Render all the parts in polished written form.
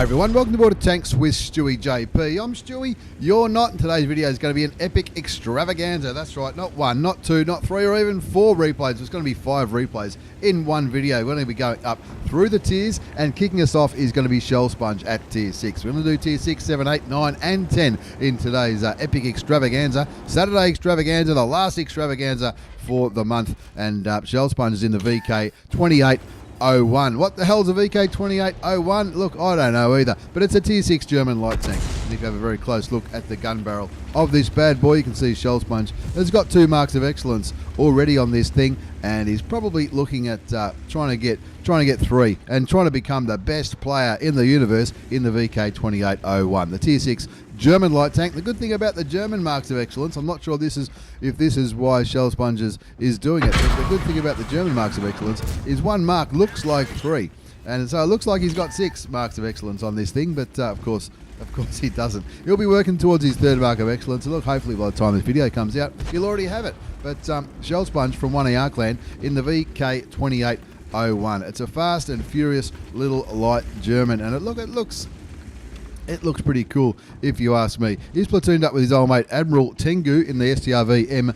everyone, welcome to Water Tanks with stewiejp. I'm Stewie, you're not, and today's video is going to be an epic extravaganza. That's right, not one, not two, not three, or even four replays. It's going to be 5 replays in one video. We're going to be going up through the tiers, and kicking us off is going to be Shell Sponge at tier 6. We're going to do tier 6, 7, 8, 9, and 10 in today's epic extravaganza. Saturday extravaganza, the last extravaganza for the month, and Shell Sponge is in the VK28.01. What the hell's a VK28.01? Look, I don't know either, but it's a tier 6 German light tank. And if you have a very close look at the gun barrel of this bad boy, you can see Shell Sponge has got 2 marks of excellence already on this thing, and he's probably looking at trying to get 3 and trying to become the best player in the universe in the VK28.01, the tier 6 German light tank. The good thing about the German marks of excellence, I'm not sure if this is why Shell Sponge is doing it, but the good thing about the German marks of excellence is 1 mark looks like 3, and so it looks like he's got 6 marks of excellence on this thing, but of course he doesn't. He'll be working towards his 3rd mark of excellence, and look, hopefully by the time this video comes out he'll already have it. But Shell Sponge from 1ER clan in the VK28.01. It's a fast and furious little light German, and it looks pretty cool if you ask me. He's platooned up with his old mate Admiral Tengu in the STRV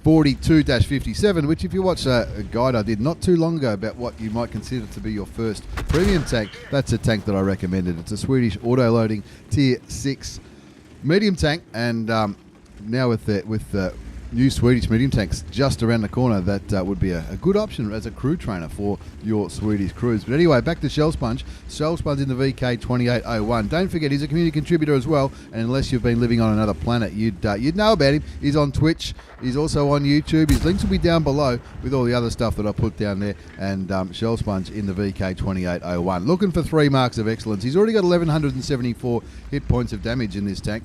M42-57, which if you watch a guide I did not too long ago about what you might consider to be your first premium tank, that's a tank that I recommended. It's a Swedish auto-loading tier 6 medium tank, and now with the new Swedish medium tanks just around the corner, that would be a good option as a crew trainer for your Swedish crews. But anyway, back to Shell Sponge. Shell Sponge in the VK28.01. Don't forget, he's a community contributor as well, and unless you've been living on another planet, you'd know about him. He's on Twitch. He's also on YouTube. His links will be down below with all the other stuff that I put down there. And Shell Sponge in the VK28.01. Looking for 3 marks of excellence. He's already got 1,174 hit points of damage in this tank.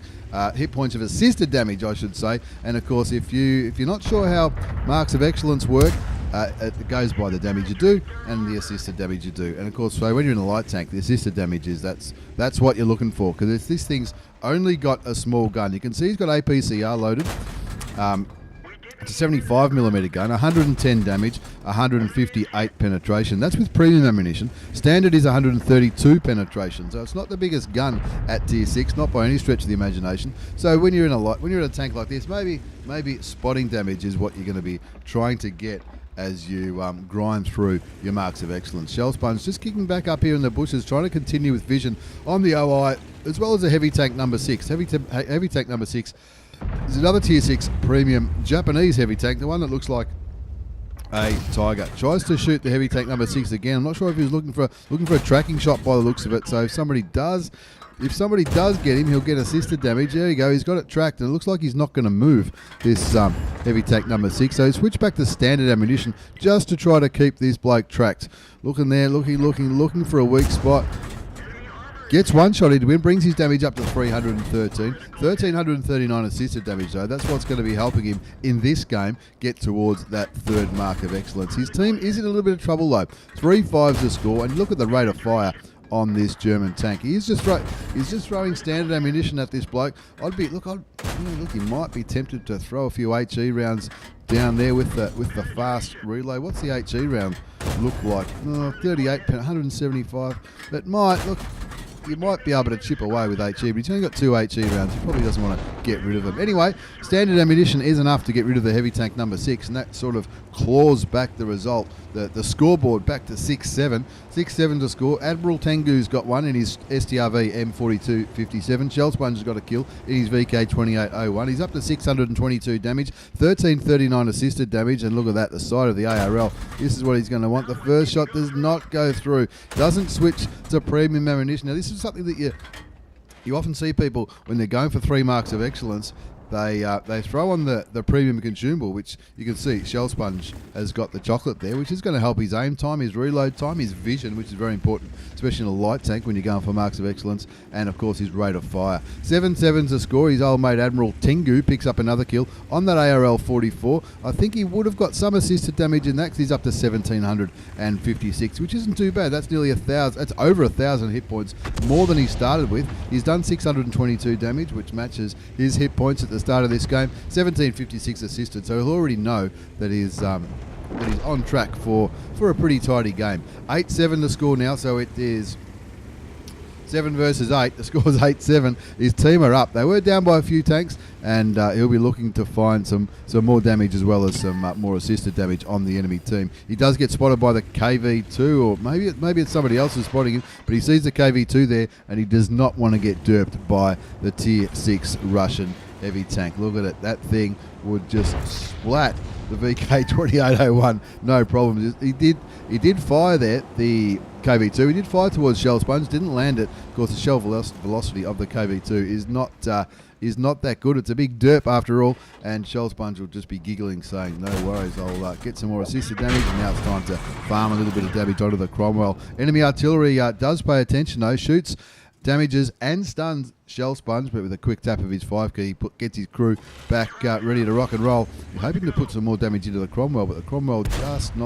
Hit points of assisted damage, I should say. And of course, if you're not sure how marks of excellence work, it goes by the damage you do and the assisted damage you do. And of course, so when you're in a light tank, the assisted damage is that's what you're looking for, because this thing's only got a small gun. You can see he's got APCR loaded. It's a 75mm gun, 110 damage, 158 penetration. That's with premium ammunition. Standard is 132 penetration, so it's not the biggest gun at tier 6, not by any stretch of the imagination. So when you're in a tank like this, maybe spotting damage is what you're going to be trying to get as you grind through your marks of excellence. Shell Sponge just kicking back up here in the bushes, trying to continue with vision on the OI, as well as the heavy tank number 6. Heavy tank number 6 is another tier 6 premium Japanese heavy tank, the one that looks like a tiger. Tries to shoot the heavy tank number 6 again. I'm not sure if he was looking for a tracking shot by the looks of it. So if somebody does get him, he'll get assisted damage. There you go. He's got it tracked, and it looks like he's not going to move this heavy tank number 6. So he switched back to standard ammunition just to try to keep this bloke tracked. Looking there, looking for a weak spot. Gets 1 shot into him, brings his damage up to 313. 1,339 assisted damage though. That's what's going to be helping him in this game get towards that 3rd mark of excellence. His team is in a little bit of trouble though. 3 5s to score, and look at the rate of fire on this German tank. He's just throwing standard ammunition at this bloke. Look, he might be tempted to throw a few HE rounds down there with the fast reload. What's the HE round look like? 38, 175. It might look. You might be able to chip away with HE, but he's only got 2 HE rounds. He probably doesn't want to get rid of them. Anyway, standard ammunition is enough to get rid of the heavy tank number 6, and that sort of claws back the result, the scoreboard back to 6-7. 6-7 to score. Admiral Tengu's got 1 in his STRV M42-57. Shell Sponge has got a kill in his VK28.01. He's up to 622 damage, 1,339 assisted damage, and look at that, the side of the ARL. This is what he's going to want. The first shot does not go through. Doesn't switch to premium ammunition. Now, this is something that you often see people when they're going for 3 marks of excellence. They throw on the premium consumable, which you can see Shell Sponge has got the chocolate there, which is going to help his aim time, his reload time, his vision, which is very important, especially in a light tank when you're going for marks of excellence, and of course his rate of fire. 7-7 to score. His old mate Admiral Tengu picks up another kill on that ARL 44. I think he would have got some assisted damage in that, because he's up to 1,756, which isn't too bad. That's nearly 1,000. That's over 1,000 hit points more than he started with. He's done 622 damage, which matches his hit points at the start of this game. 1,756 assisted, so he'll already know that he's on track for a pretty tidy game. 8-7 to score now, so it is 7 versus 8. The score's 8-7. His team are up. They were down by a few tanks, and he'll be looking to find some more damage as well as some more assisted damage on the enemy team. He does get spotted by the KV2, or maybe it's somebody else who's spotting him, but he sees the KV2 there, and he does not want to get derped by the Tier 6 Russian heavy tank. Look at it. That thing would just splat the VK28.01. No problem. He did fire there, the KV2. He did fire towards Shell Sponge, didn't land it. Of course, the shell velocity of the KV2 is not that good. It's a big derp after all, and Shell Sponge will just be giggling, saying, no worries, I'll get some more assisted damage, and now it's time to farm a little bit of damage onto the Cromwell. Enemy artillery does pay attention though, shoots, damages and stuns Shell Sponge, but with a quick tap of his 5 key, he gets his crew back ready to rock and roll. You're hoping to put some more damage into the Cromwell, but the Cromwell just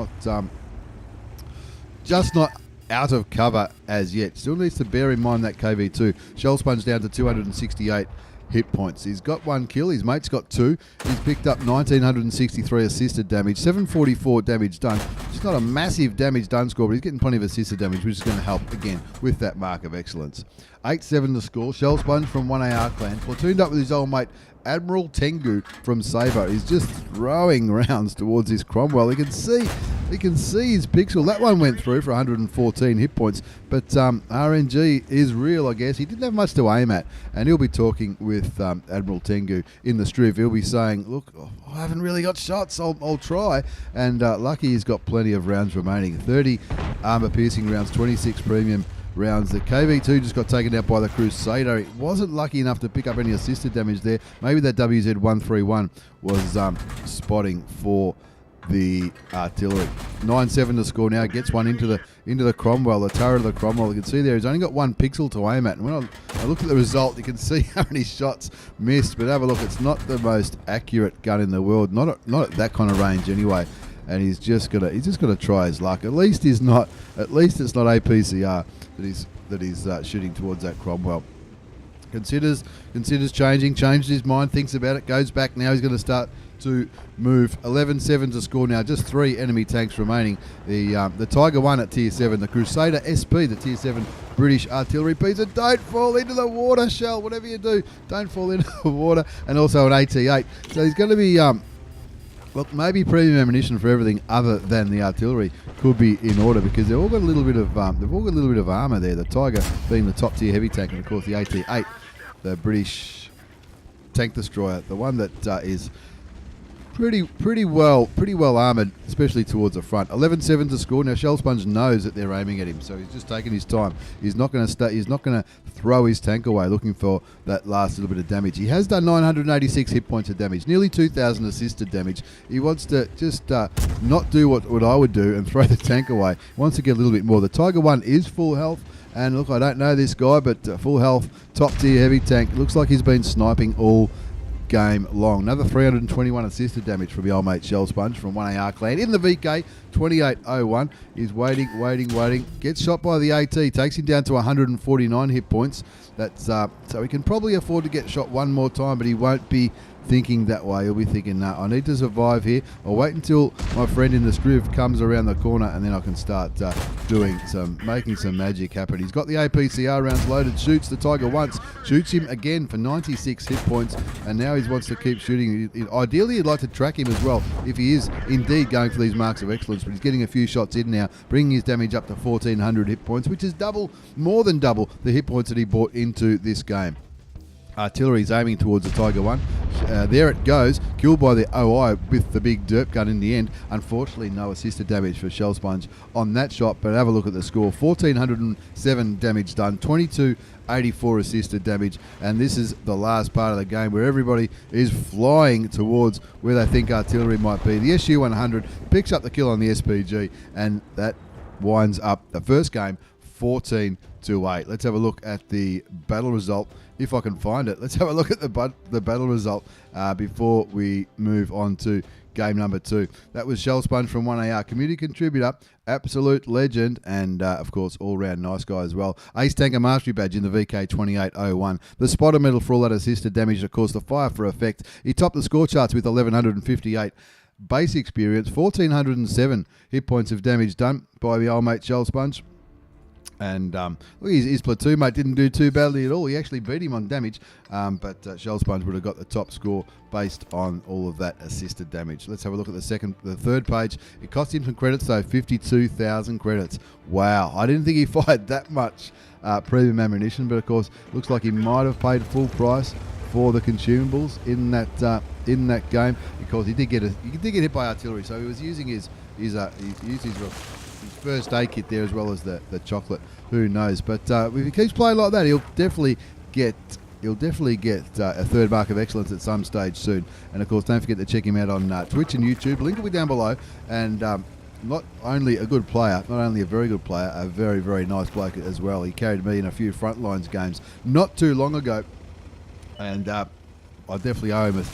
not out of cover as yet. Still needs to bear in mind that KV2. Shell Sponge down to 268 hit points. He's got 1 kill. His mate's got 2. He's picked up 1,963 assisted damage, 744 damage done. It's not a massive damage done score, but he's getting plenty of assisted damage, which is going to help again with that mark of excellence. 8-7 the score. Shell Sponge from 1AR clan, platooned up with his old mate Admiral Tengu from Saber. He's just throwing rounds towards his Cromwell. He can see his pixel. That one went through for 114 hit points, but RNG is real, I guess. He didn't have much to aim at, and he'll be talking with Admiral Tengu in the striv. He'll be saying, look, I haven't really got shots. I'll try. And lucky he's got plenty of rounds remaining. 30 armor-piercing rounds, 26 premium rounds. The KV2 just got taken out by the Crusader. He wasn't lucky enough to pick up any assisted damage there. Maybe that WZ131 was spotting for the artillery. 9-7 to score now. Gets one into the Cromwell, the turret of the Cromwell. You can see there he's only got 1 pixel to aim at. And when I looked at the result, you can see how many shots missed. But have a look, it's not the most accurate gun in the world. Not at that kind of range anyway. And he's just gonna try his luck. At least it's not APCR that he's shooting towards that Cromwell. Considers changed his mind, thinks about it, goes back now. He's going to start to move. 11-7 to score now. Just 3 enemy tanks remaining. The Tiger 1 at Tier 7, the Crusader SP, the Tier 7 British artillery piece. And don't fall into the water, Shell. Whatever you do, don't fall into the water. And also an AT8. So he's going to be look, maybe premium ammunition for everything other than the artillery could be in order, because they've all got a little bit of armour there. The Tiger being the top tier heavy tank, and of course the AT8, the British tank destroyer, the one that is pretty well armoured, especially towards the front. 11-7 to score. Now Shell Sponge knows that they're aiming at him, so he's just taking his time. He's not going to throw his tank away looking for that last little bit of damage. He has done 986 hit points of damage, nearly 2,000 assisted damage. He wants to just not do what I would do and throw the tank away. He wants to get a little bit more. The Tiger 1 is full health. And look, I don't know this guy, but full health, top tier heavy tank. Looks like he's been sniping all game long. Another 321 assisted damage from the old mate Shell Sponge from 1AR clan in the VK28.01. He's waiting. Gets shot by the AT, takes him down to 149 hit points. That's so he can probably afford to get shot one more time, but he won't be thinking that way. He'll be thinking, no, I need to survive here. I'll wait until my friend in the striv comes around the corner, and then I can start making some magic happen. He's got the APCR rounds loaded, shoots the Tiger once, shoots him again for 96 hit points, and now he wants to keep shooting. Ideally, he'd like to track him as well, if he is indeed going for these marks of excellence, but he's getting a few shots in now, bringing his damage up to 1,400 hit points, which is more than double the hit points that he brought into this game. Artillery's aiming towards the Tiger 1. There it goes. Killed by the OI with the big derp gun in the end. Unfortunately, no assisted damage for Shell Sponge on that shot, but have a look at the score. 1,407 damage done, 2284 assisted damage, and this is the last part of the game where everybody is flying towards where they think artillery might be. The SU-100 picks up the kill on the SPG, and that winds up the first game 14-8. Let's have a look at the battle result, if I can find it. Let's have a look at the battle result before we move on to game number 2. That was Shell Sponge from 1AR, community contributor, absolute legend, and of course all-round nice guy as well. Ace Tanker Mastery Badge in the VK28.01. The Spotter Medal for all that assisted damage, of course the Fire for effect. He topped the score charts with 1,158 base experience, 1,407 hit points of damage done by the old mate Shell Sponge. And his platoon mate didn't do too badly at all. He actually beat him on damage, but Shell Sponge would have got the top score based on all of that assisted damage. Let's have a look at the third page. It cost him some credits though, 52,000 credits. Wow, I didn't think he fired that much premium ammunition, but of course, looks like he might have paid full price for the consumables in that game, because he did get hit by artillery. So he was using his first aid kit there, as well as the chocolate. Who knows? But if he keeps playing like that, he'll definitely get a third mark of excellence at some stage soon. And of course, don't forget to check him out on Twitch and YouTube. Link will be down below. And not only a good player, not only a very good player, a very, very nice bloke as well. He carried me in a few Frontlines games not too long ago, and I definitely owe him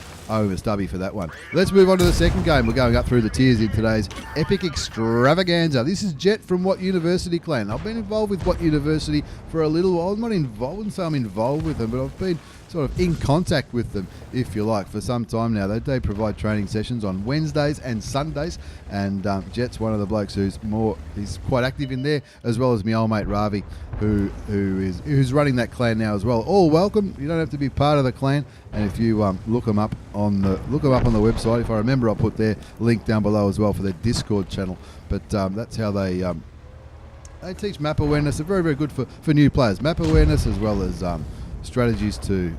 a stubby for that one. Let's move on to the second game. We're going up through the tiers in today's EPIC Extravaganza. This is Jet from WOT University clan. I've been involved with WOT University for a little while. I'm not involved, I wouldn't say I'm involved with them, but I've been sort of in contact with them, if you like, for some time now. They provide training sessions on Wednesdays and Sundays, and Jet's one of the blokes he's quite active in there, as well as my old mate Ravi, who's running that clan now as well. All welcome. You don't have to be part of the clan, and if you look them up on the website, if I remember, I'll put their link down below as well for their Discord channel. But that's how they teach map awareness. They're very, very good for new players. Map awareness, as well as strategies to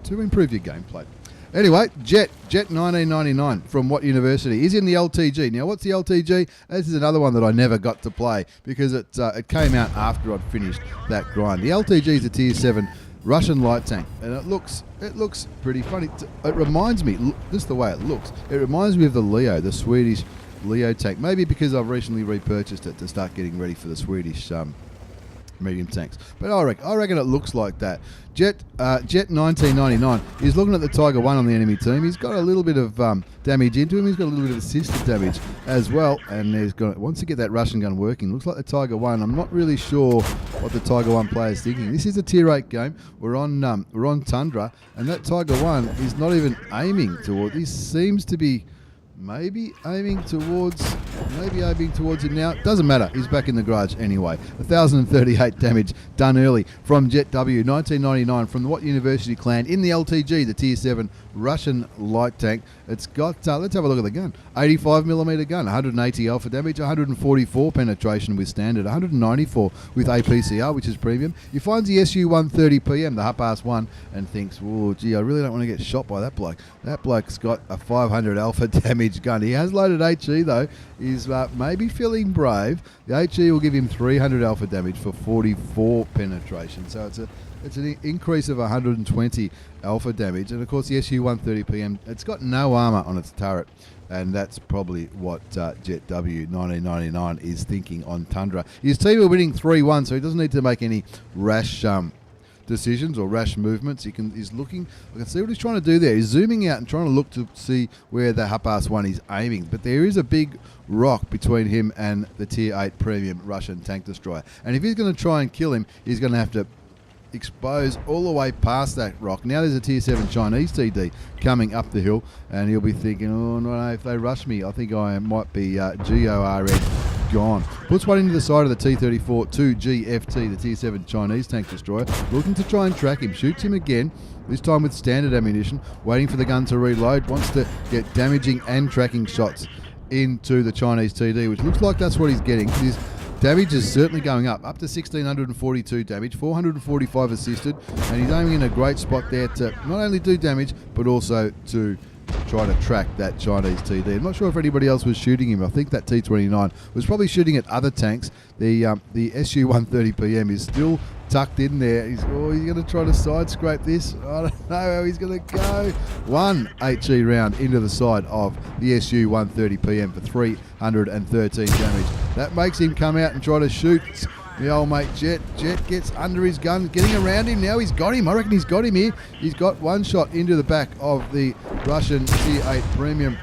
improve your gameplay. Anyway, Jet 1999 from WOT University is in the LTG. Now, what's the LTG? This is another one that I never got to play, because it came out after I'd finished that grind. The LTG is a tier 7 Russian light tank, and it looks pretty funny. It reminds me, just the way it looks, it reminds me of the Leo, the Swedish Leo tank. Maybe because I've recently repurchased it to start getting ready for the Swedish medium tanks. But I reckon it looks like that. Jet 1999 is looking at the Tiger 1 on the enemy team. He's got a little bit of damage into him. He's got a little bit of assisted damage as well. And wants to get that Russian gun working. Looks like the Tiger 1. I'm not really sure what the Tiger 1 player is thinking. This is a tier 8 game. We're on Tundra, and that Tiger 1 is not even aiming toward. He seems to be maybe aiming towards him now. Doesn't matter. He's back in the garage anyway. 1,038 damage done early from Jet W 1999 from the WOT University clan in the LTG, the tier 7 Russian light tank. It's got, let's have a look at the gun. 85mm gun, 180 alpha damage, 144 penetration with standard, 194 with APCR, which is premium. He finds the SU-130PM, the Hypherr one, and thinks, oh, gee, I really don't want to get shot by that bloke. That bloke's got a 500 alpha damage gun. He has loaded HE though. He's maybe feeling brave. The HE will give him 300 alpha damage for 44 penetration. So it's an increase of 120 alpha damage. And of course the SU-130PM, it's got no armor on its turret. And that's probably what Jet W 1999 is thinking on Tundra. His team are winning 3-1, so he doesn't need to make any rash decisions or rash movements. He's looking. I can see what he's trying to do there. He's zooming out and trying to look to see where the Hypherr one is aiming. But there is a big rock between him and the tier 8 premium Russian tank destroyer. And if he's going to try and kill him, he's going to have to expose all the way past that rock. Now there's a tier 7 Chinese TD coming up the hill, and he'll be thinking, oh no, if they rush me, I think I might be GORN gone. Puts one into the side of the T-34 2GFT, the tier 7 Chinese tank destroyer, looking to try and track him. Shoots him again, this time with standard ammunition, waiting for the gun to reload. Wants to get damaging and tracking shots into the Chinese TD, which looks like that's what he's getting. His damage is certainly going up to 1,642 damage, 445 assisted, and he's aiming in a great spot there to not only do damage, but also to try to track that Chinese TD. I'm not sure if anybody else was shooting him. I think that T-29 was probably shooting at other tanks. The SU-130PM is still tucked in there. He's going to try to side scrape this. I don't know how he's going to go. One HE round into the side of the SU-130PM for 313 damage. That makes him come out and try to shoot the old mate Jet. Jet gets under his gun, getting around him. Now he's got him. I reckon he's got him here. He's got one shot into the back of the Russian tier 8 premium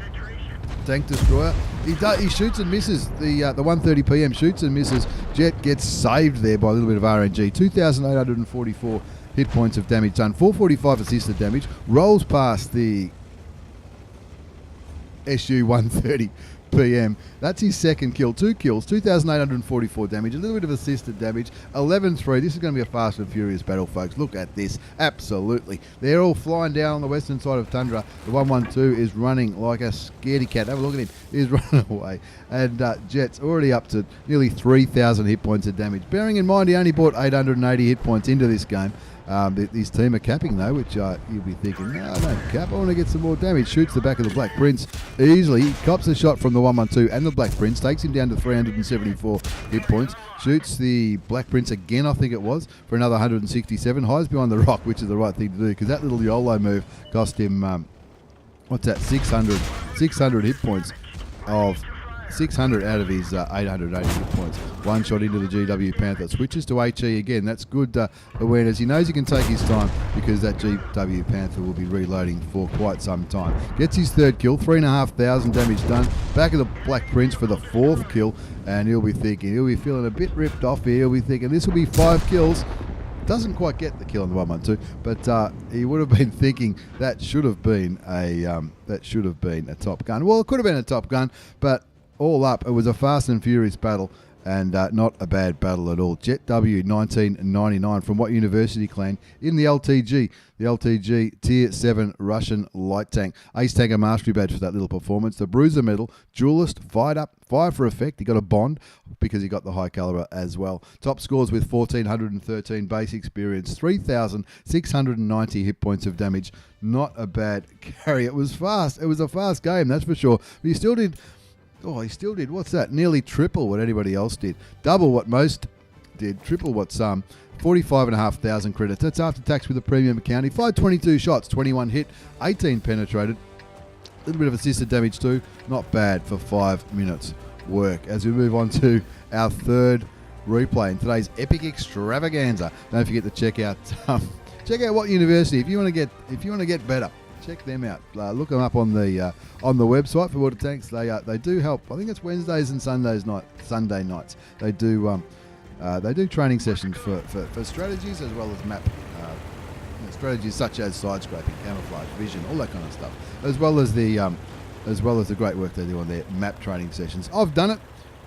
tank destroyer. He shoots and misses. The 130PM shoots and misses. Jet gets saved there by a little bit of RNG. 2,844 hit points of damage done. 445 assisted damage. Rolls past the SU-130 PM. That's his second kill. 2 kills, 2,844 damage, a little bit of assisted damage, 11-3. This is going to be a fast and furious battle, folks. Look at this. Absolutely. They're all flying down on the western side of Tundra. The 112 is running like a scaredy cat. Have a look at him. He's running away. And Jet's already up to nearly 3,000 hit points of damage. Bearing in mind he only brought 880 hit points into this game. His team are capping though, which you'll be thinking, no, don't cap, I want to get some more damage. Shoots the back of the Black Prince easily. He cops a shot from the 112 and the Black Prince, takes him down to 374 hit points. Shoots the Black Prince again, I think it was, for another 167. Hides behind the rock, which is the right thing to do, because that little YOLO move cost him, 600 hit points of 600 out of his 880 hit points. One shot into the GW Panther. Switches to HE again. That's good awareness. He knows he can take his time because that GW Panther will be reloading for quite some time. Gets his third kill. 3,500 damage done. Back of the Black Prince for the fourth kill. And he'll be feeling a bit ripped off here. He'll be thinking this will be 5 kills. Doesn't quite get the kill on the 112, but he would have been thinking that should have been a Top Gun. Well, it could have been a Top Gun, but all up, it was a fast and furious battle, and not a bad battle at all. Jet W1999 from WOT University clan in the LTG Tier 7 Russian Light Tank. Ace Tanker Mastery Badge for that little performance. The Bruiser Medal, Duelist, fired up, fire for effect. He got a bond because he got the high caliber as well. Top scores with 1,413 base experience, 3,690 hit points of damage. Not a bad carry. It was fast. It was a fast game, that's for sure. But he still did... what's that? Nearly triple what anybody else did. Double what most did. Triple what some. 45,500 credits. That's after tax with a premium account. He fired 22 shots, 21 hit, 18 penetrated. A little bit of assisted damage too. Not bad for 5 minutes work. As we move on to our third replay in today's EPIC Extravaganza. Don't forget to check out WOT University if you want to get better. Check them out. Look them up on the website for water tanks. They do help. I think it's Wednesdays and Sunday nights. They do training sessions for strategies as well as map strategies such as side scraping, camouflage, vision, all that kind of stuff, as well as the great work they do on their map training sessions. I've done it.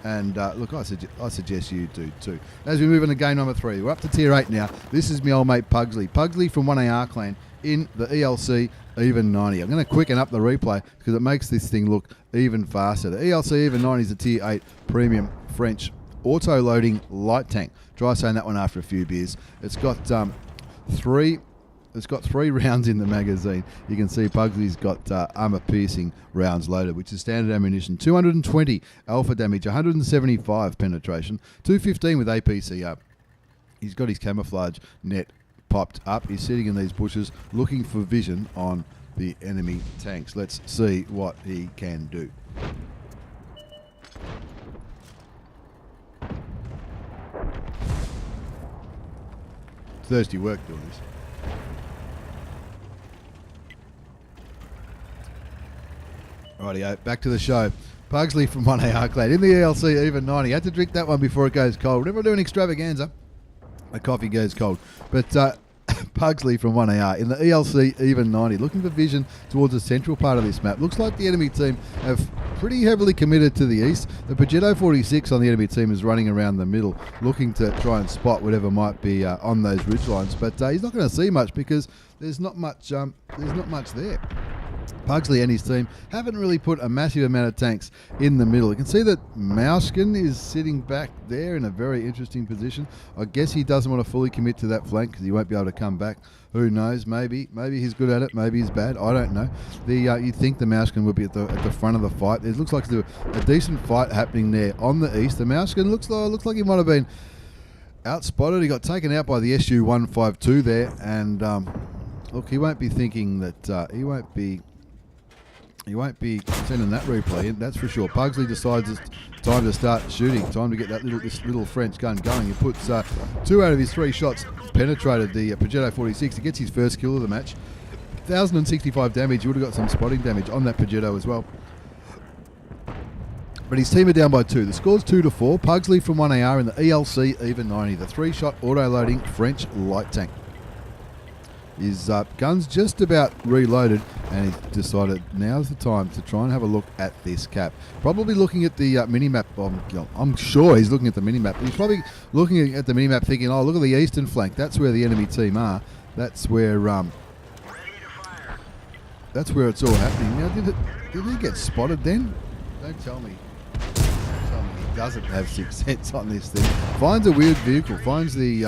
And look, I suggest you do too. As we move into game number 3, we're up to Tier 8 now. This is my old mate Puggsley. Puggsley from 1AR clan in the ELC Even 90. I'm going to quicken up the replay because it makes this thing look even faster. The ELC Even 90 is a Tier 8 premium French auto-loading light tank. Try saying that one after a few beers. It's got three rounds in the magazine. You can see Pugsley's got armor-piercing rounds loaded, which is standard ammunition. 220 alpha damage, 175 penetration, 215 with APCR. He's got his camouflage net popped up. He's sitting in these bushes looking for vision on the enemy tanks. Let's see what he can do. Thirsty work doing this. Rightio, back to the show. Puggsley from 1AR Clan in the ELC Even 90. Had to drink that one before it goes cold. Whenever I do an extravaganza, the coffee goes cold. But Puggsley from 1AR in the ELC Even 90, looking for vision towards the central part of this map. Looks like the enemy team have pretty heavily committed to the east. The Batchat 46 on the enemy team is running around the middle, looking to try and spot whatever might be on those ridge lines. But he's not going to see much because there's not much there. Puggsley and his team haven't really put a massive amount of tanks in the middle. You can see that Mauskin is sitting back there in a very interesting position. I guess he doesn't want to fully commit to that flank because he won't be able to come back. Who knows? Maybe he's good at it. Maybe he's bad. I don't know. You'd think the Mauskin would be at the front of the fight. It looks like there's a decent fight happening there on the east. The Mauskin looks like he might have been outspotted. He got taken out by the SU-152 there, and look, he won't be thinking that he won't be sending that replay in, that's for sure. Puggsley decides it's time to start shooting, time to get this little French gun going. He puts 2 out of his 3 shots penetrated the Batchat 46. He gets his first kill of the match. 1,065 damage. He would have got some spotting damage on that Batchat as well. But his team are down by 2. The score's 2-4. Puggsley from 1AR in the ELC Even 90, the 3-shot auto-loading French light tank. His gun's just about reloaded, and he's decided now's the time to try and have a look at this cap. Probably looking at the minimap. I'm sure he's looking at the minimap. He's probably looking at the minimap thinking, oh, look at the eastern flank. That's where the enemy team are. That's where it's all happening. Now, did he get spotted then? Don't tell me. He doesn't have 6 cents on this thing. Finds a weird vehicle. Finds the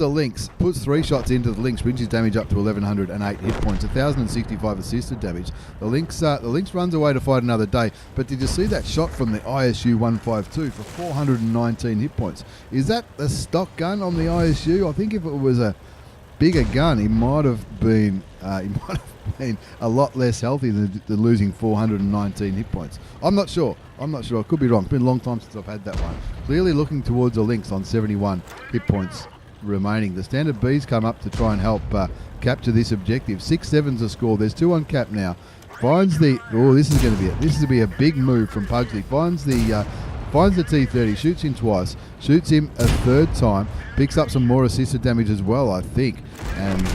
links. Puts 3 shots into the links. Brings his damage up to 1,108 hit points. 1,065 assisted damage. The links runs away to fight another day. But did you see that shot from the ISU 152 for 419 hit points? Is that a stock gun on the ISU? I think if it was a bigger gun, he might have been a lot less healthy than losing 419 hit points. I'm not sure. I could be wrong. It's been a long time since I've had that one. Clearly looking towards the links on 71 hit points remaining. The standard Bs come up to try and help capture this objective. 6-7's the score. There's 2 on cap now. Finds the this is going to be a big move from Puggsley. Finds the T30, shoots him twice, shoots him a 3rd time, picks up some more assisted damage as well, I think. And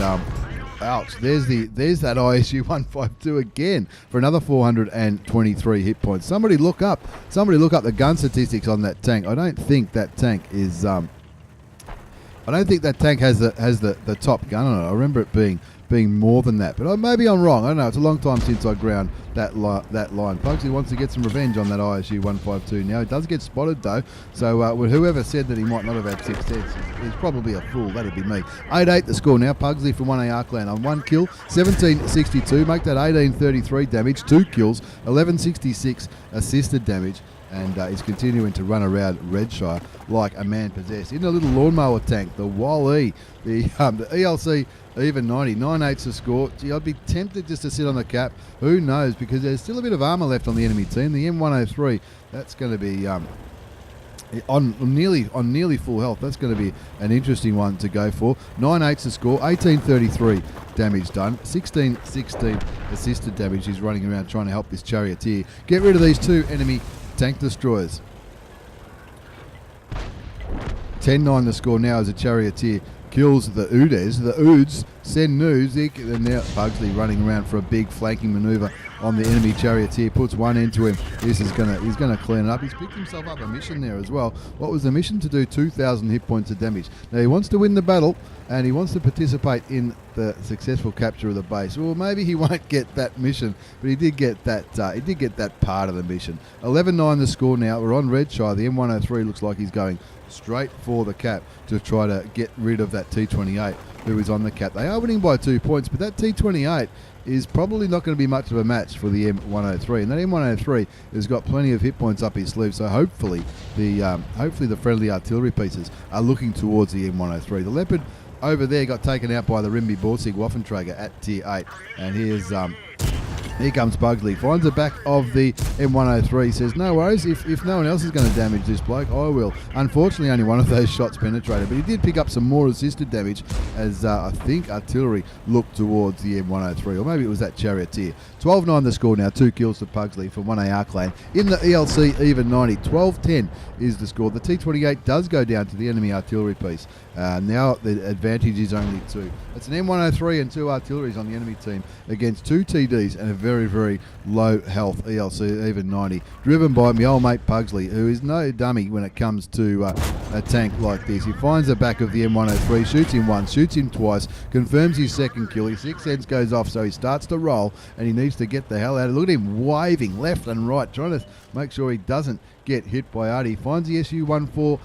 ouch! There's that ISU 152 again for another 423 hit points. Somebody look up the gun statistics on that tank. I don't think that tank is I don't think that tank has the top gun on it. I remember it being more than that, but maybe I'm wrong. I don't know. It's a long time since I ground that line. Puggsley wants to get some revenge on that ISU 152 now. He does get spotted though, so whoever said that he might not have had 6 cents is probably a fool. That'd be me. 8-8 the score now. Puggsley from 1AR clan on 1 kill, 1762, make that 1833 damage, 2 kills, 1166 assisted damage. And he's continuing to run around Redshire like a man possessed. In a little lawnmower tank, the WOT-U, the ELC even 90, 9-8's the score. Gee, I'd be tempted just to sit on the cap. Who knows? Because there's still a bit of armour left on the enemy team. The M103, that's going to be on nearly full health. That's going to be an interesting one to go for. 9-8's the score. 1833 damage done. 1616 assisted damage. He's running around trying to help this charioteer get rid of these 2 enemy tank destroyers. 10-9 the score now as a charioteer kills the Udes. The Udes send news, and now Puggsley running around for a big flanking manoeuvre on the enemy charioteer, puts 1 into him. He's gonna clean it up. He's picked himself up a mission there as well. What was the mission? To do 2,000 hit points of damage. Now he wants to win the battle, and he wants to participate in the successful capture of the base. Well, maybe he won't get that mission, but he did get that. He did get that part of the mission. 11-9 the score now. We're on Redshire. The M103 looks like he's going straight for the cap to try to get rid of that T28 who is on the cap. They are winning by 2 points, but that T28 is probably not going to be much of a match for the M103, and that M103 has got plenty of hit points up his sleeve. So hopefully the friendly artillery pieces are looking towards the M103. The Leopard over there got taken out by the Rimby Borsig Waffenträger at tier 8, and here comes Puggsley, finds the back of the M103, says, no worries, if no one else is going to damage this bloke, I will. Unfortunately, only one of those shots penetrated, but he did pick up some more assisted damage as I think artillery looked towards the M103, or maybe it was that charioteer. 12-9 the score now, 2 kills to Puggsley from 1AR clan. In the ELC, even 90. 12-10 is the score. The T28 does go down to the enemy artillery piece. Now the advantage is only 2. It's an M103 and 2 artilleries on the enemy team against 2 TDs and a very, very low health ELC, even 90. Driven by my old mate Puggsley, who is no dummy when it comes to a tank like this. He finds the back of the M103, shoots him once, shoots him twice, confirms his second kill. His 6th sense goes off, so he starts to roll, and he needs to get the hell out of it. Look at him waving left and right, trying to make sure he doesn't get hit by Artie. Finds the SU-14-2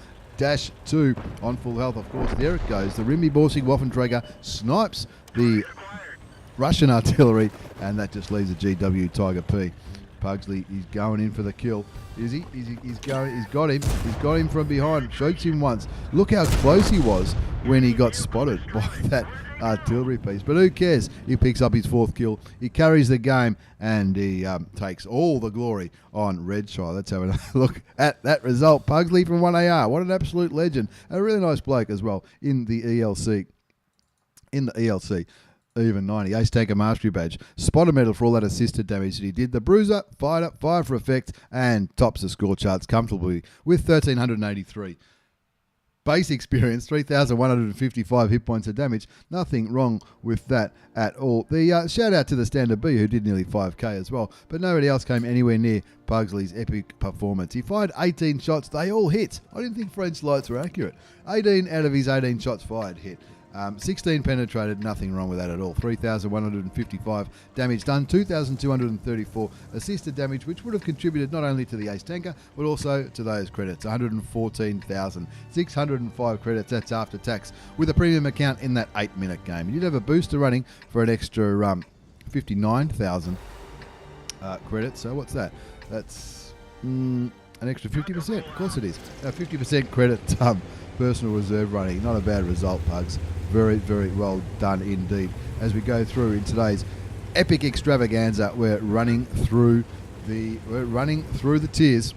on full health, of course. There it goes. The Rimby Borsig Waffenträger snipes the Russian artillery, and that just leaves a GW Tiger P. Puggsley, he's going in for the kill. Is he? He's got him. He's got him from behind. Shoots him once. Look how close he was when he got spotted by that artillery piece. But who cares? He picks up his 4th kill. He carries the game, and he takes all the glory on Redshire. Let's have a look at that result. Puggsley from 1AR. What an absolute legend. A really nice bloke as well in the ELC. Even 90. Ace Tanker Mastery Badge. Spotter medal for all that assisted damage that he did. The Bruiser, fire for effect, and tops the score charts comfortably with 1,383. base experience, 3,155 hit points of damage. Nothing wrong with that at all. The shout out to the Standard B, who did nearly 5k as well, but nobody else came anywhere near Puggsley's epic performance. He fired 18 shots. They all hit. I didn't think French lights were accurate. 18 out of his 18 shots fired hit. 16 penetrated, nothing wrong with that at all. 3,155 damage done, 2,234 assisted damage, which would have contributed not only to the ace tanker, but also to those credits. 114,605 credits, that's after tax, with a premium account in that 8-minute game. You did have a booster running for an extra 59,000 credits, so what's that? That's an extra 50%, of course it is. 50% credit personal reserve running, not a bad result, Pugs. Very, very well done indeed. As we go through in today's epic extravaganza, we're running through the tiers.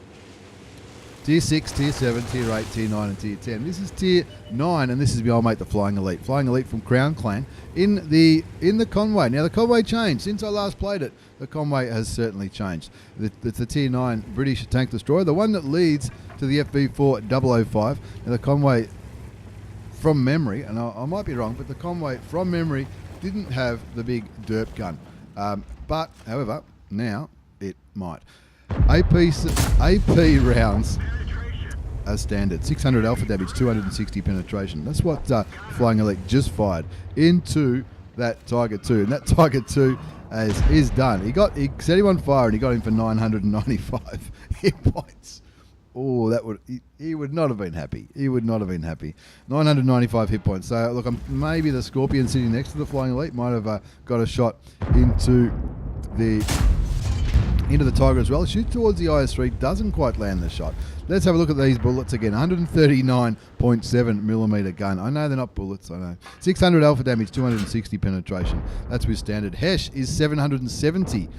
Tier 6, Tier 7, Tier 8, Tier 9 and Tier 10. This is Tier 9 and this is my old mate the Flying Elite. Flying Elite from Crown Clan in the Conway. Now the Conway changed. Since I last played it, the Conway has certainly changed. It's the Tier 9 British tank destroyer, the one that leads to the FV4005. Now the Conway, from memory, and I might be wrong, but the Conway from memory didn't have the big derp gun. But, however, now it might. AP rounds as standard. 600 alpha damage, 260 penetration. That's what Flying Elite just fired into that Tiger 2. And that Tiger 2 is done. He set him on fire and he got him for 995 hit points. Oh, he would not have been happy. He would not have been happy. 995 hit points. So, look, maybe the Scorpion sitting next to the Flying Elite might have got a shot into the Tiger as well. Shoots towards the IS-3, doesn't quite land the shot. Let's have a look at these bullets again. 139.7 millimeter gun. I know they're not bullets, I know. 600 alpha damage, 260 penetration. That's with standard. Hesh is 770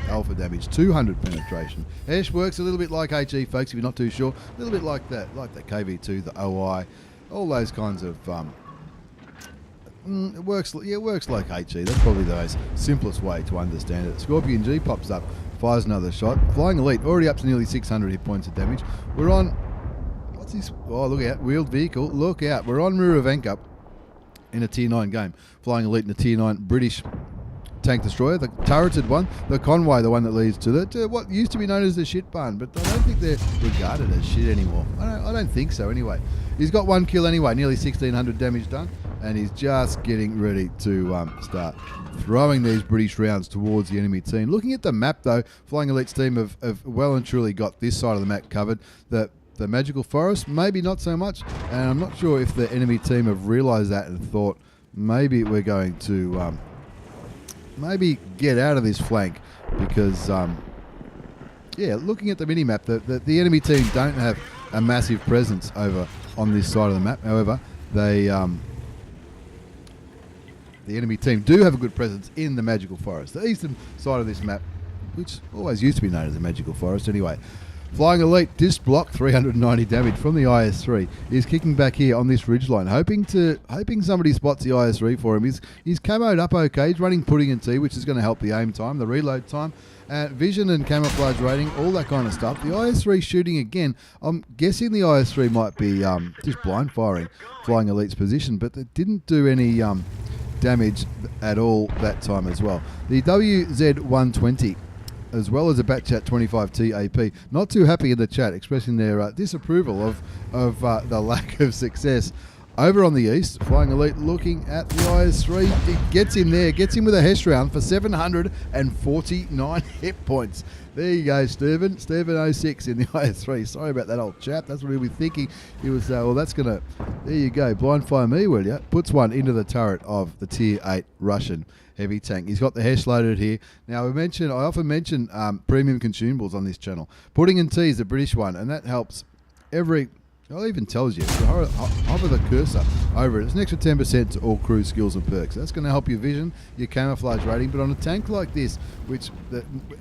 alpha damage, 200 penetration. Hesh works a little bit like HE, folks, if you're not too sure. A little bit like that KV2, the OI, all those kinds of... it works like HE. That's probably the most simplest way to understand it. Scorpion G pops up, fires another shot. Flying Elite already up to nearly 600 hit points of damage. We're on... What's this? Oh, look out. Wheeled vehicle. Look out. We're on Muravenka in a Tier 9 game. Flying Elite in a Tier 9 British tank destroyer, the turreted one, the Conway, the one that leads to what used to be known as the shit barn, but I don't think they're regarded as shit anymore. I don't think so anyway. He's got one kill anyway, nearly 1,600 damage done, and he's just getting ready to start throwing these British rounds towards the enemy team. Looking at the map though, Flying Elite's team have well and truly got this side of the map covered. The Magical Forest, maybe not so much, and I'm not sure if the enemy team have realised that and thought maybe we're going to maybe get out of this flank because, looking at the mini-map, the enemy team don't have a massive presence over on this side of the map. However, the enemy team do have a good presence in the Magical Forest, the eastern side of this map, which always used to be known as the Magical Forest anyway. Flying Elite, disc block, 390 damage from the IS-3. He's kicking back here on this ridgeline, hoping somebody spots the IS-3 for him. He's camoed up okay. He's running pudding and tea, which is going to help the aim time, the reload time, vision and camouflage rating, all that kind of stuff. The IS-3 shooting again. I'm guessing the IS-3 might be just blind firing Flying Elite's position, but it didn't do any damage at all that time as well. The WZ-120, as well as a Batchat 25t AP, not too happy in the chat, expressing their disapproval of the lack of success. Over on the east, Flying Elite looking at the IS-3. It gets him there, gets him with a Hesh round for 749 hit points. There you go, Steven 06 in the IS-3. Sorry about that old chap. That's what he'll be thinking. He was, well, that's going to... There you go. Blind fire me, will you? Puts one into the turret of the Tier 8 Russian heavy tank. He's got the Hesh loaded here. Now, I often mention premium consumables on this channel. Pudding and tea is the British one, and that helps every... It even tells you, if you hover the cursor over it, it's an extra 10% to all crew skills and perks. That's going to help your vision, your camouflage rating, but on a tank like this,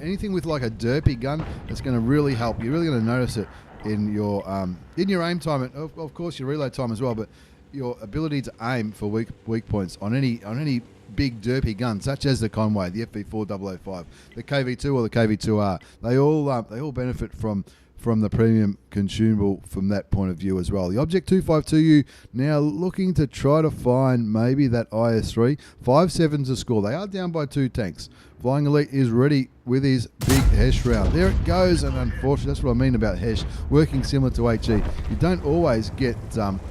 anything with like a derpy gun, that's going to really help. You're really going to notice it in your aim time, and of course your reload time as well, but your ability to aim for weak points on any big derpy gun, such as the Conway, the FV4005, the KV2 or the KV2R. They all benefit from from the premium consumable from that point of view as well. The Object 252U now looking to try to find maybe that IS3. 5-7's a score. They are down by 2 tanks. Flying Elite is ready with his big Hesh round. There it goes, and unfortunately, that's what I mean about Hesh. Working similar to HE, you don't always get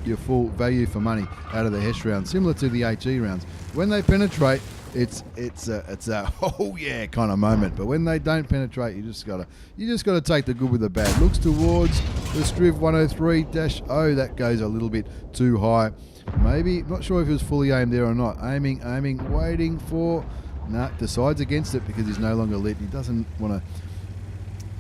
your full value for money out of the Hesh round, similar to the HE rounds. When they penetrate, it's a oh yeah kind of moment. But when they don't penetrate, you just gotta take the good with the bad. Looks towards the Striv 103-0. That goes a little bit too high. Maybe not sure if he was fully aimed there or not. Aiming, waiting for. No, decides against it because he's no longer lit. He doesn't want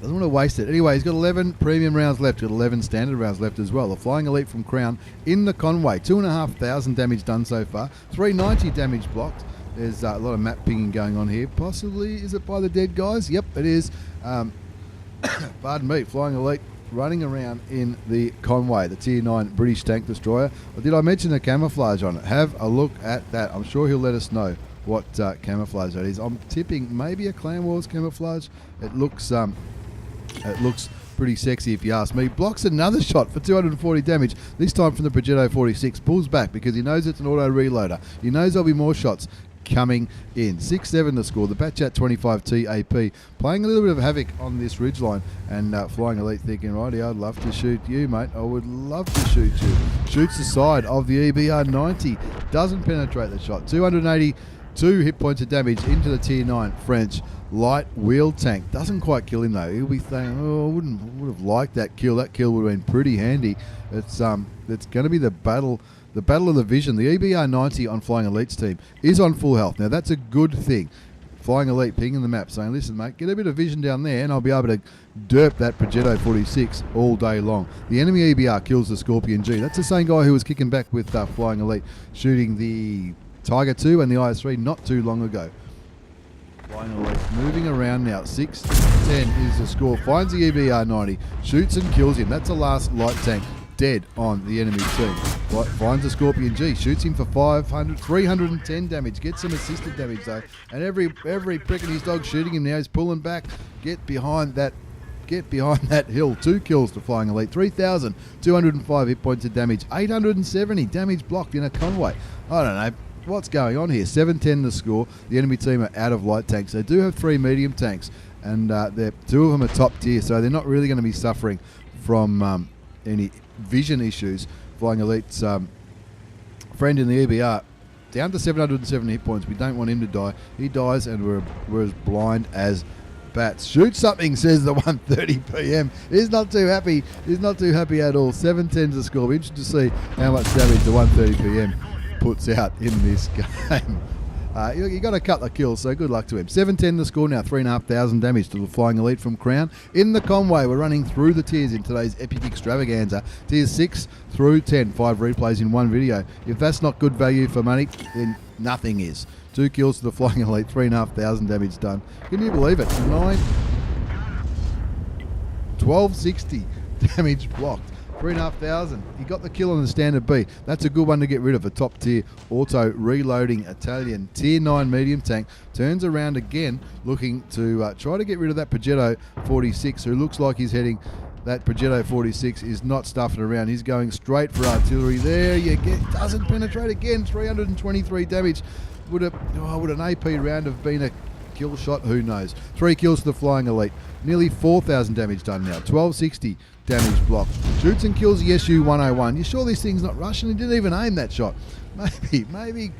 to waste it. Anyway, he's got 11 premium rounds left. Got 11 standard rounds left as well. The Flying Elite from Crown in the Conway. 2,500 damage done so far. 390 damage blocked. There's a lot of map pinging going on here. Possibly, is it by the dead guys? Yep, it is. Pardon me. Flying Elite running around in the Conway, the Tier 9 British tank destroyer. Or did I mention the camouflage on it? Have a look at that. I'm sure he'll let us know what camouflage that is. I'm tipping maybe a Clan Wars camouflage. It looks pretty sexy if you ask me. Blocks another shot for 240 damage, this time from the Progetto 46. Pulls back because he knows it's an auto reloader. He knows there'll be more shots coming in. 6-7 the score. The Batchat 25t AP playing a little bit of havoc on this ridgeline, and Flying Elite thinking, righty, I'd love to shoot you, mate. I would love to shoot you. Shoots the side of the EBR 90. Doesn't penetrate the shot. 282 hit points of damage into the Tier 9 French light wheel tank. Doesn't quite kill him though. He'll be saying, oh, I would have liked that kill. That kill would have been pretty handy. It's going to be the battle of the vision. The EBR 90 on Flying Elite's team is on full health. Now that's a good thing. Flying Elite pinging the map saying, listen mate, get a bit of vision down there and I'll be able to derp that Progetto 46 all day long. The enemy EBR kills the Scorpion G. That's the same guy who was kicking back with Flying Elite, shooting the Tiger 2 and the IS-3 not too long ago. Flying Elite moving around now. 6-10 is the score. Finds the EBR 90, shoots and kills him. That's the last light tank dead on the enemy team. Finds the Scorpion G, shoots him for 310 damage. Gets some assisted damage though, and every prick in his dog shooting him now. He's pulling back. Get behind that hill. 2 kills to Flying Elite. 3,205 hit points of damage. 870 damage blocked in a Conway. I don't know what's going on here. 7-10 the score. The enemy team are out of light tanks. They do have 3 medium tanks, and 2 of them are top tier, so they're not really going to be suffering from any vision issues. Flying Elite's friend in the EBR down to 707 hit points. We don't want him to die. He dies, and we're as blind as bats. Shoot something, says the 1:30 p.m. He's not too happy. He's not too happy at all. 7-10's the score. We're interested to see how much damage the 1:30 p.m. puts out in this game. You got a couple of kills, so good luck to him. 7-10 the score now. 3,500 damage to the Flying Elite from Crown. In the Conway, we're running through the tiers in today's EPIC Extravaganza. Tiers 6 through 10. 5 replays in 1 video. If that's not good value for money, then nothing is. 2 kills to the Flying Elite. 3,500 damage done. Can you believe it? 1,260 damage blocked. 3,500. He got the kill on the standard B. That's a good one to get rid of. A top tier auto reloading Italian Tier 9 medium tank. Turns around again looking to try to get rid of that Progetto 46, who looks like he's heading. That Progetto 46 is not stuffing around. He's going straight for artillery. There you get. Doesn't penetrate again. 323 damage. Would an AP round have been a kill shot? Who knows? 3 kills to the Flying Elite. Nearly 4,000 damage done now. 1,260 damage blocked. Shoots and kills the SU-101. You sure this thing's not Russian? He didn't even aim that shot. Maybe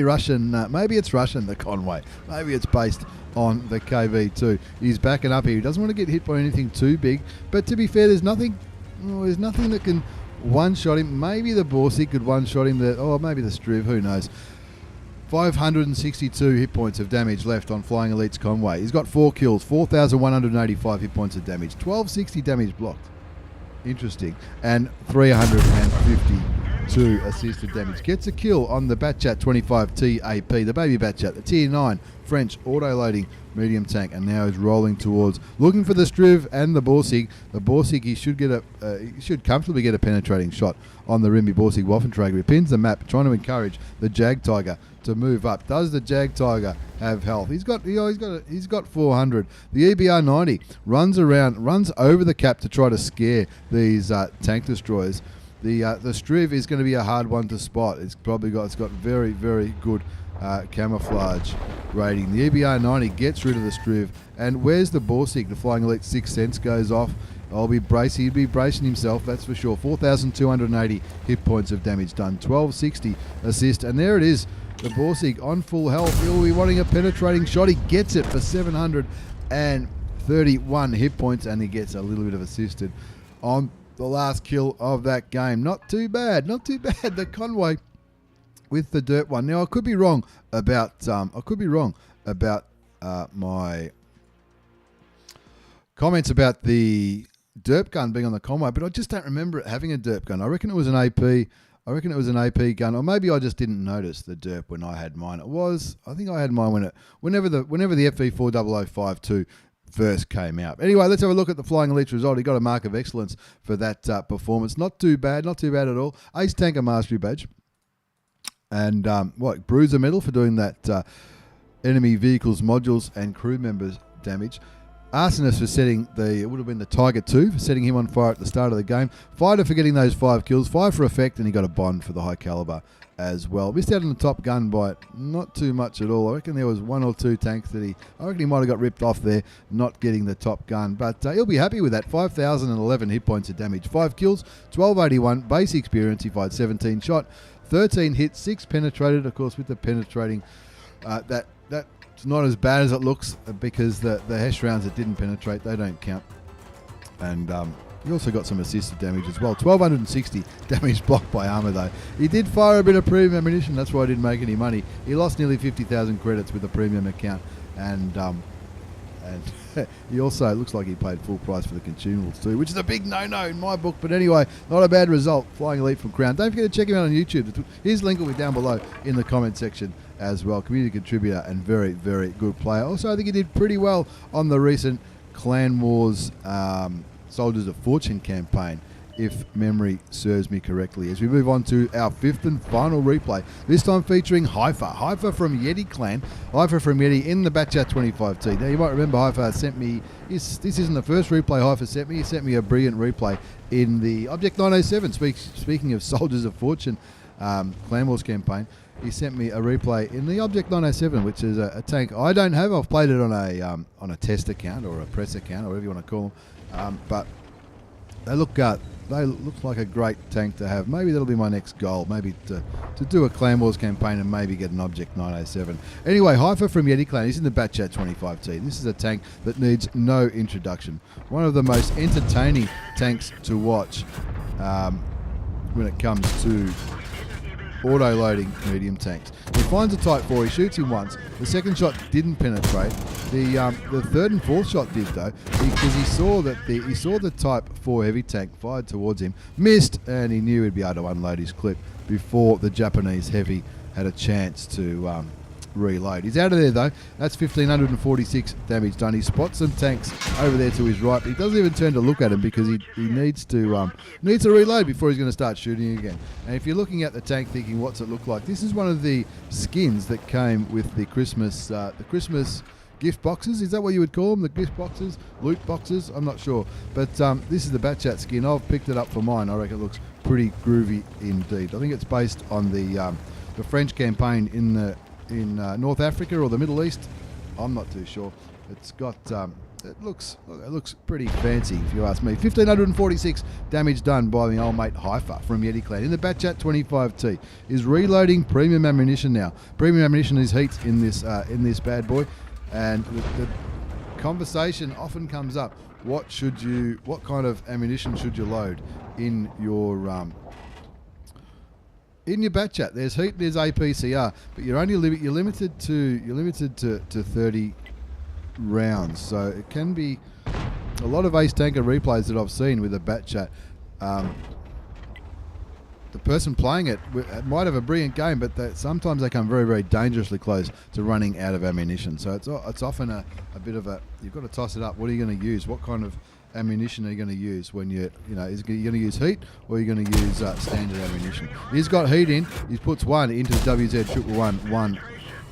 Russian. Maybe it's Russian, the Conway. Maybe it's based on the KV2. He's backing up here. He doesn't want to get hit by anything too big. But to be fair, there's nothing that can one-shot him. Maybe the Borsig could one-shot him. Maybe the Striv. Who knows? 562 hit points of damage left on Flying Elite's Conway. He's got 4 kills, 4,185 hit points of damage, 1,260 damage blocked. Interesting. And 350 2 assisted damage. Gets a kill on the Batchat 25t AP, the baby Batchat, the tier 9 French auto-loading medium tank, and now is rolling towards, looking for the Striv and the Borsig. The Borsig, he should comfortably get a penetrating shot on the Rimby Borsig Waffentrager. He pins the map, trying to encourage the Jag Tiger to move up. Does the Jag Tiger have health? He's got 400. The EBR90 runs over the cap to try to scare these tank destroyers. The Striv is going to be a hard one to spot. It's got very, very good camouflage rating. The EBR90 gets rid of the Striv, and where's the Borsig? The Flying Elite 6 cents goes off. He'd be bracing himself, that's for sure. 4,280 hit points of damage done, 1260 assist, and there it is. The Borsig on full health. He'll be wanting a penetrating shot. He gets it for 731 hit points, and he gets a little bit of assisted on the last kill of that game. Not too bad. The Conway with the dirt one. Now I could be wrong about my comments about the derp gun being on the Conway, but I just don't remember it having a derp gun. I reckon it was an AP. Gun, or maybe I just didn't notice the derp when I had mine. I think I had mine whenever the FV40052 first came out. Anyway, let's have a look at the Flying Elite result. He got a mark of excellence for that performance. Not too bad at all. Ace Tanker Mastery Badge. And Bruiser Medal for doing that enemy vehicles, modules, and crew members damage. Arsonist for setting it would have been the Tiger 2 for setting him on fire at the start of the game. Fighter for getting those 5 kills. 5 for effect, and he got a bond for the high caliber as well. Missed out on the top gun by not too much at all. I reckon there was 1 or 2 tanks I reckon he might have got ripped off there, not getting the top gun. But he'll be happy with that. 5,011 hit points of damage. 5 kills, 1281 base experience. He fired 17 shot, 13 hit, 6 penetrated. Of course, with the penetrating, that's not as bad as it looks, because the Hesh rounds that didn't penetrate, they don't count. And he also got some assisted damage as well. 1,260 damage blocked by armor though. He did fire a bit of premium ammunition, that's why he didn't make any money. He lost nearly 50,000 credits with a premium account, and he also, it looks like he paid full price for the consumables too, which is a big no-no in my book. But anyway, not a bad result. Flying Elite from Crown. Don't forget to check him out on YouTube. His link will be down below in the comment section as well. Community contributor and very, very good player. Also, I think he did pretty well on the recent Clan Wars Soldiers of Fortune campaign, if memory serves me correctly. As we move on to our 5th and final replay, this time featuring Hypherr. Hypherr from Yeti Clan. Hypherr from Yeti in the Batchat 25t. Now you might remember Hypherr sent me, this isn't the first replay Hypherr sent me. He sent me a brilliant replay in the Object 907. Speaking of Soldiers of Fortune Clan Wars campaign, he sent me a replay in the Object 907, which is a tank I don't have. I've played it on a test account or a press account, or whatever you want to call them. But they look like a great tank to have. Maybe that'll be my next goal. Maybe to do a Clan Wars campaign and maybe get an Object 907. Anyway, Hypherr from Yeti Clan. He's in the Batchat 25t. This is a tank that needs no introduction. One of the most entertaining tanks to watch when it comes to auto-loading medium tanks. He finds a Type 4, he shoots him once. The second shot didn't penetrate. The third and fourth shot did though, because he saw the Type 4 heavy tank fired towards him, missed, and he knew he'd be able to unload his clip before the Japanese heavy had a chance to reload. He's out of there though. That's 1,546 damage done. He spots some tanks over there to his right, but he doesn't even turn to look at him because he needs to reload before he's going to start shooting again. And if you're looking at the tank thinking, what's it look like? This is one of the skins that came with the Christmas gift boxes. Is that what you would call them? The gift boxes? Loot boxes? I'm not sure. But this is the Batchat skin. I've picked it up for mine. I reckon it looks pretty groovy indeed. I think it's based on the French campaign in North Africa or the Middle East. I'm not too sure. It's got it looks pretty fancy if you ask me. 1,546 damage done by the old mate Hypherr from Yeti Clan in the Batchat 25t. Is reloading premium ammunition now. Premium ammunition is heat in this bad boy, and the conversation often comes up: what kind of ammunition should you load in your Batchat? There's heat, there's APCR, but you're limited to 30 rounds. So it can be a lot of ace tanker replays that I've seen with a Batchat. the person playing it might have a brilliant game, but sometimes they come very, very dangerously close to running out of ammunition. So it's often a bit of a, you've got to toss it up. What are you going to use? What kind of ammunition are you going to use when is you going to use heat, or are you going to use standard ammunition? He's got heat in. He puts one into the WZ-1111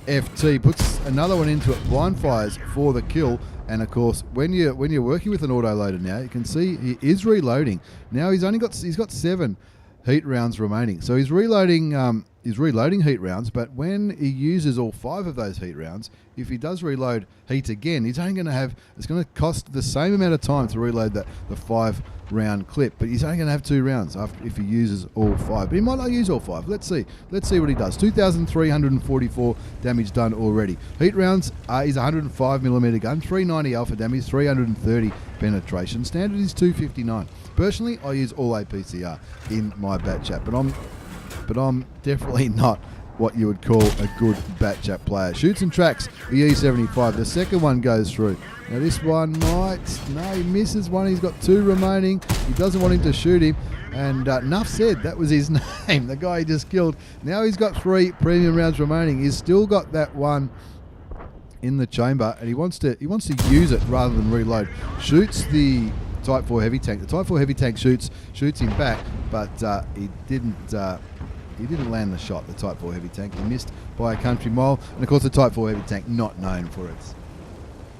FT, puts another one into it, blind fires for the kill. And of course, when you're working with an autoloader now, you can see he is reloading. Now he's got 7 heat rounds remaining, so he's reloading heat rounds. But when he uses all 5 of those heat rounds, if he does reload heat again, he's only going to have, it's going to cost the same amount of time to reload the 5-round clip, but he's only going to have 2 rounds if he uses all 5. But he might not use all 5. Let's see what he does. 2,344 damage done already. Heat rounds is 105mm gun, 390 alpha damage, 330 penetration. Standard is 259. Personally, I use all APCR in my Batchat, but I'm definitely not what you would call a good Batchat player. Shoots and tracks the E75. The second one goes through. Now this one he misses one. He's got 2 remaining. He doesn't want him to shoot him. And Nuff said that was his name, the guy he just killed. Now he's got 3 premium rounds remaining. He's still got that one in the chamber, and he wants to use it rather than reload. Shoots the Type 4 heavy tank. The Type 4 heavy tank shoots him back, but he didn't land the shot, the Type 4 heavy tank. He missed by a country mile. And of course the Type 4 heavy tank, not known for its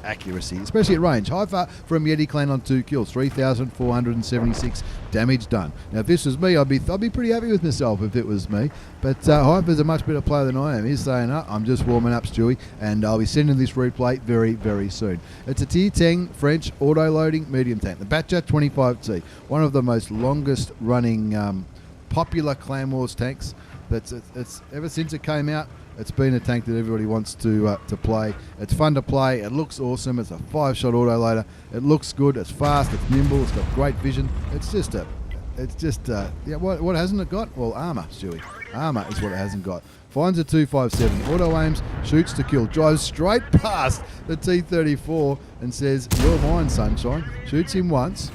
accuracy, especially at range. Hypherr from Yeti Clan on 2 kills, 3,476 damage done. Now if this was me, I'd be pretty happy with myself if it was me. But Hypher's a much better player than I am. He's saying, I'm just warming up, Stewie, and I'll be sending this replay very, very soon. It's a Tier 10 French auto-loading medium tank, the Batchat 25t, one of the most longest running popular Clan Wars tanks. It's ever since it came out, it's been a tank that everybody wants to play. It's fun to play. It looks awesome. It's a 5-shot autoloader. It looks good. It's fast. It's nimble. It's got great vision. It's just what hasn't it got? Well, armor, Stewie. Armor is what it hasn't got. Finds a 257. Auto aims, shoots to kill. Drives straight past the T-34 and says, "You're mine, sunshine." Shoots him once.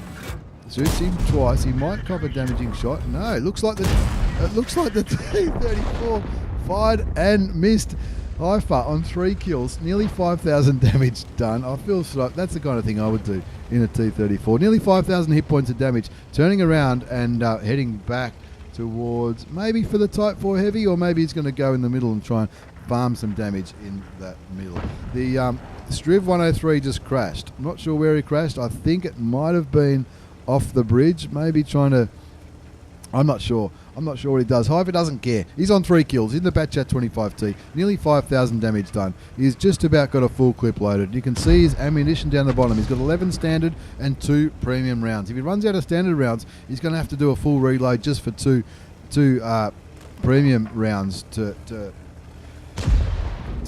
Shoots him twice. He might cop a damaging shot. No, it looks like the T-34 fired and missed. Hypherr on 3 kills, nearly 5,000 damage done. I feel like that's the kind of thing I would do in a T-34. Nearly 5,000 hit points of damage. Turning around and heading back towards maybe for the Type 4 heavy, or maybe he's going to go in the middle and try and farm some damage in that middle. The Striv 103 just crashed. I'm not sure where he crashed. I think it might have been off the bridge, maybe trying to, I'm not sure what he does. Hypherr doesn't care. He's on 3 kills in the Batchat 25t, nearly 5,000 damage done. He's just about got a full clip loaded. You can see his ammunition down the bottom. He's got 11 standard and 2 premium rounds. If he runs out of standard rounds, he's going to have to do a full reload just for two premium rounds to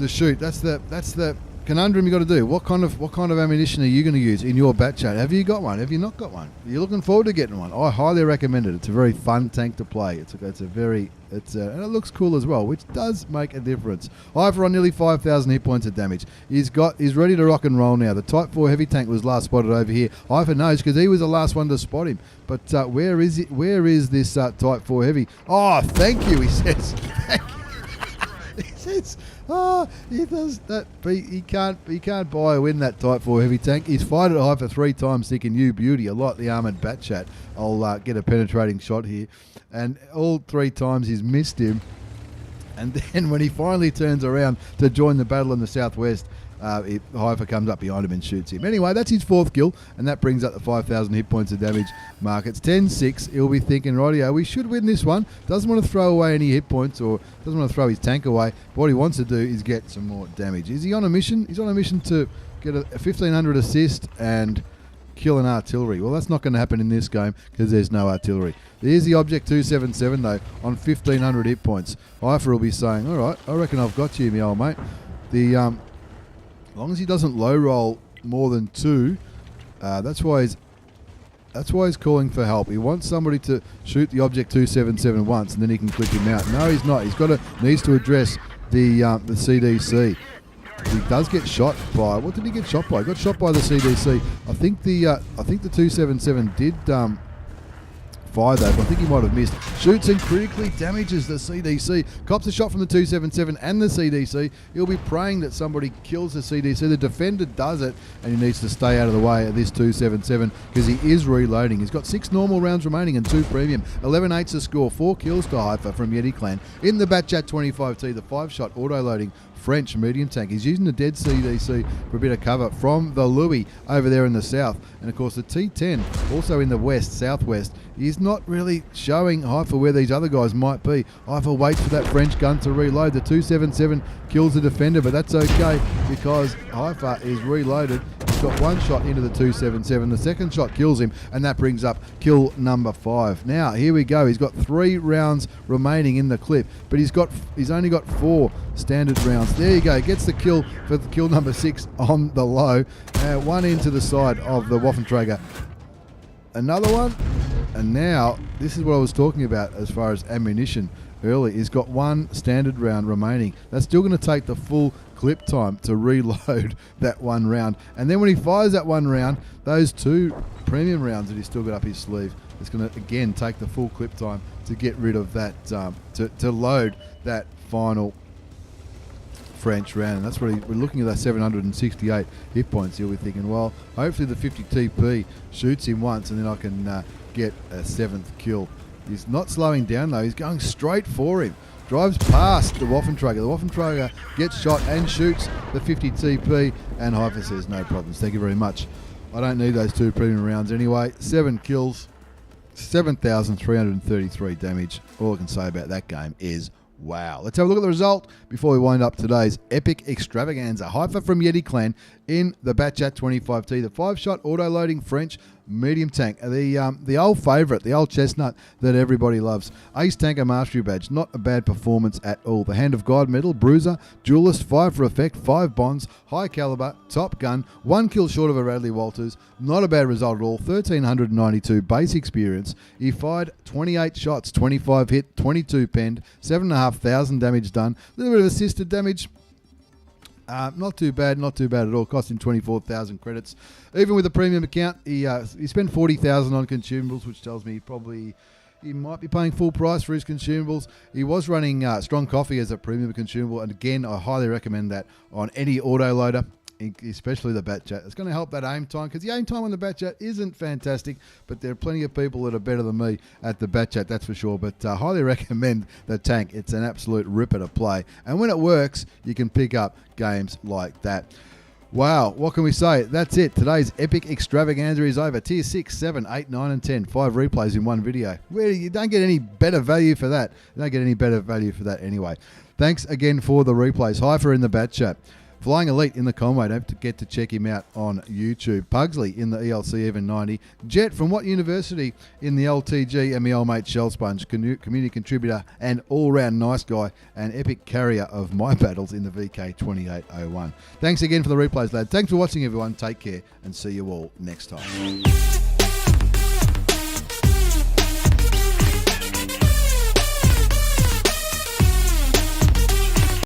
shoot. That's the conundrum you got to do. What kind of ammunition are you going to use in your Batchat? Have you got one? Have you not got one? You're looking forward to getting one. I highly recommend it. It's a very fun tank to play. And it looks cool as well, which does make a difference. Hypherr on nearly 5,000 hit points of damage. He's ready to rock and roll now. The Type 4 heavy tank was last spotted over here. Hypherr knows because he was the last one to spot him. But where is it? Where is this Type 4 heavy? Oh, thank you, he says. Thank you. He says, he does that. He can't buy or win that Type 4 heavy tank. He's fired at Hypherr 3 times thinking, you beauty, I like the armoured Batchat. I'll get a penetrating shot here. And all 3 times he's missed him. And then when he finally turns around to join the battle in the southwest, Hypherr comes up behind him and shoots him. Anyway, that's his 4th kill, and that brings up the 5,000 hit points of damage mark. It's 10-6. He'll be thinking, rightio, we should win this one. Doesn't want to throw away any hit points, or doesn't want to throw his tank away. But what he wants to do is get some more damage. Is he on a mission? He's on a mission to get a 1,500 assist and kill an artillery. Well, that's not going to happen in this game because there's no artillery. There's the Object 277, though, on 1,500 hit points. Hypherr will be saying, all right, I reckon I've got you, me old mate. As long as he doesn't low roll more than 2, that's why he's calling for help. He wants somebody to shoot the Object 277 once, and then he can click him out. No, he's not. Needs to address the CDC. He does get shot by. What did he get shot by? He got shot by the CDC. I think the 277 did fire though, but I think he might have missed. Shoots and critically damages the CDC. Cops a shot from the 277 and the CDC. He'll be praying that somebody kills the CDC. The defender does it, and he needs to stay out of the way of this 277 because he is reloading. He's got 6 normal rounds remaining and 2 premium. 11-8's the score. 4 kills to Hypherr from Yeti Clan. In the Batchat 25t, the 5-shot auto-loading French medium tank. He's using the dead CDC for a bit of cover from the Louis over there in the south. And of course the T10 also in the west, southwest. He's not really showing Hypherr where these other guys might be. Hypherr waits for that French gun to reload. The 277 kills the defender, but that's okay because Hypherr is reloaded. He's got 1 shot into the 277. The second shot kills him, and that brings up kill number 5. Now here we go. He's got 3 rounds remaining in the clip, but he's only got 4 standard rounds. There you go. Gets the kill for the kill number 6 on the low. 1 into the side of the WOTCCASIA. Another one. And now, this is what I was talking about as far as ammunition early. He's got 1 standard round remaining. That's still going to take the full clip time to reload that 1 round. And then when he fires that 1 round, those 2 premium rounds that he's still got up his sleeve, it's going to, again, take the full clip time to get rid of that, to load that final French round. And that's what we're looking at, that 768 hit points. You'll be thinking, well, hopefully the 50 TP shoots him once and then I can get a 7th kill. He's not slowing down though. He's going straight for him. Drives past the WOTCCASIA. The WOTCCASIA gets shot and shoots the 50 TP, and Hypherr says no problems. Thank you very much. I don't need those 2 premium rounds anyway. 7 kills, 7,333 damage. All I can say about that game is wow. Let's have a look at the result before we wind up today's EPIC Extravaganza. Hypherr from Yeti Clan in the Batchat 25t, the 5-shot auto-loading French medium tank. The old favourite, the old chestnut that everybody loves. Ace Tanker Mastery Badge, not a bad performance at all. The Hand of God Medal, Bruiser, Duelist, 5 for effect, 5 bonds, high caliber, top gun, 1 kill short of a Radley Walters. Not a bad result at all. 1,392 base experience. He fired 28 shots, 25 hit, 22 penned, 7,500 damage done. A little bit of assisted damage. Not too bad at all. Cost him 24,000 credits. Even with a premium account, he spent 40,000 on consumables, which tells me he might be paying full price for his consumables. He was running Strong Coffee as a premium consumable, and again, I highly recommend that on any autoloader, especially the Batchat. It's going to help that aim time, because the aim time on the Batchat isn't fantastic, but there are plenty of people that are better than me at the Batchat, that's for sure. But highly recommend the tank. It's an absolute ripper to play, and when it works, you can pick up games like that. Wow, what can we say? That's it. Today's EPIC Extravaganza is over. Tier 6, 7, 8, 9 and 10. 5 replays in 1 video. Where you don't get any better value for that. You don't get any better value for that anyway. Thanks again for the replays. Hypherr in the Batchat. Flying Elite in the Conway. Don't forget to check him out on YouTube. Puggsley in the ELC Even 90. Jet from What University in the LTG, and my old mate Shell Sponge, community contributor and all-round nice guy, and epic carrier of my battles in the VK28.01. Thanks again for the replays, lad. Thanks for watching, everyone. Take care, and see you all next time.